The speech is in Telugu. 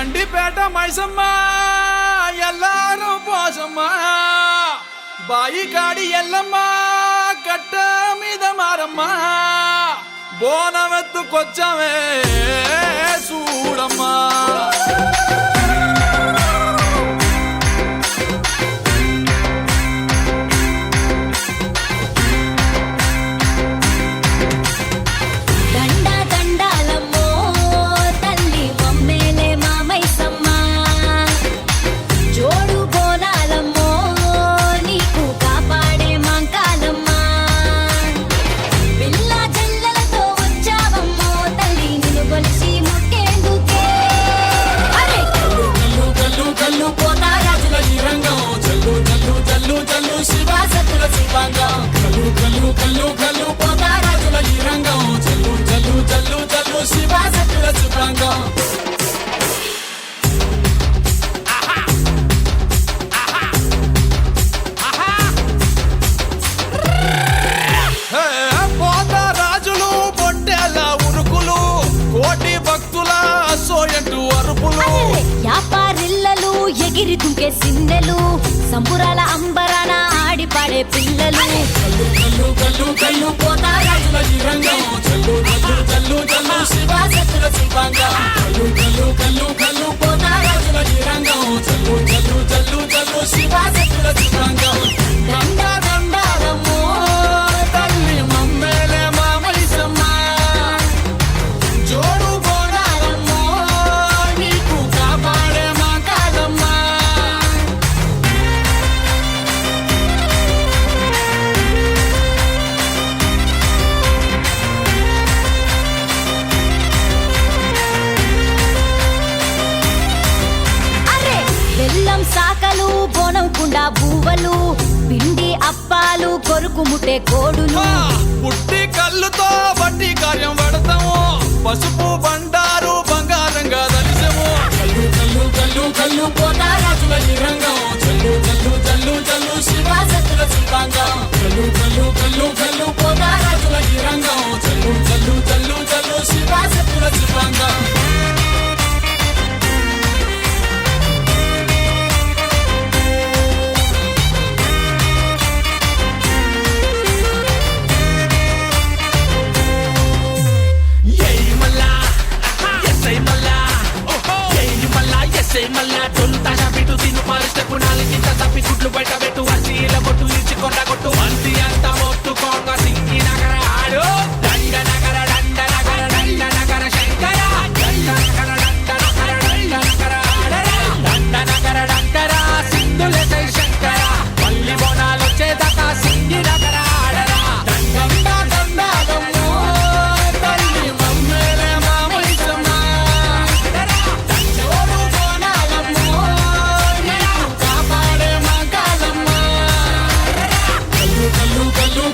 గండిపేట మైసమ్మ ఎల్లారు పోసమ్మ బాయి కాడి ఎల్లమ్మ కట్ట మీద మారమ్మ బోనమెత్తుకొచ్చమే చూడమ్మా యాపారిల్లలు ఎగిరి దుంకే సిన్నెలు సంబురాల అంబరాన ఆడి పాడే పిల్లలు కల్లు కల్లు కల్లు కల్లు పోతా రాజుల రంగం చల్లు చల్లు చల్లు చల్లు శివా సత్తుల శివాంగం కల్లు కల్లు కల్లు కల్లు పోతా రాజుల రంగం చల్లు చల్లు చల్లు చల్లు శివా సత్తుల శివాంగం దండా దండారమ్మో తల్లి మమ్మేలే మామైసమ్మ జోడు బోనారమ్మో నీకు కాపాడే మా కాదమ్మ అరే బెల్లం సాకలు బోనం కుండా బూవలు పిండి అప్పాలు కొరుకు ముట్టే కోడులు పుట్టి కళ్ళుతో బట్టి కార్యం పడతాము పసుపు బండారు బంగారంగా దలిసము కల్లు కల్లు కల్లు కల్లు పోతా రాజుల రంగం చల్లు చల్లు చల్లు చల్లు శివా సత్తుల శివాంగం కల్లు కల్లు కల్లు కల్లు పోతా రాజుల రంగం చల్లు చల్లు చల్లు చల్లు శివా సత్తుల శివాంగం మళ్ళా తొలు తాజా పెట్టు తిను పాలిస్తే పునాలి కింద తప్పి గుడ్లు బయట పెట్టు అసీల కొట్టు ఇచ్చి కొండ కొట్టు అంతి అంతా మొత్తుకోంగ సింగి నగర ఆడు దండ నగర దండ నగర దండ నగర శంకర దండ నగర దండ నగర దండ నగర ఆడరా దండ నగర దండర సింధుల జై శంకర పల్లి బోనాలు వచ్చేదాకా సింగి నగర ఆడరా దండ దండగమ్మో తల్లి మమ్మేలే మామైసమ్మ కల్లు కల్లు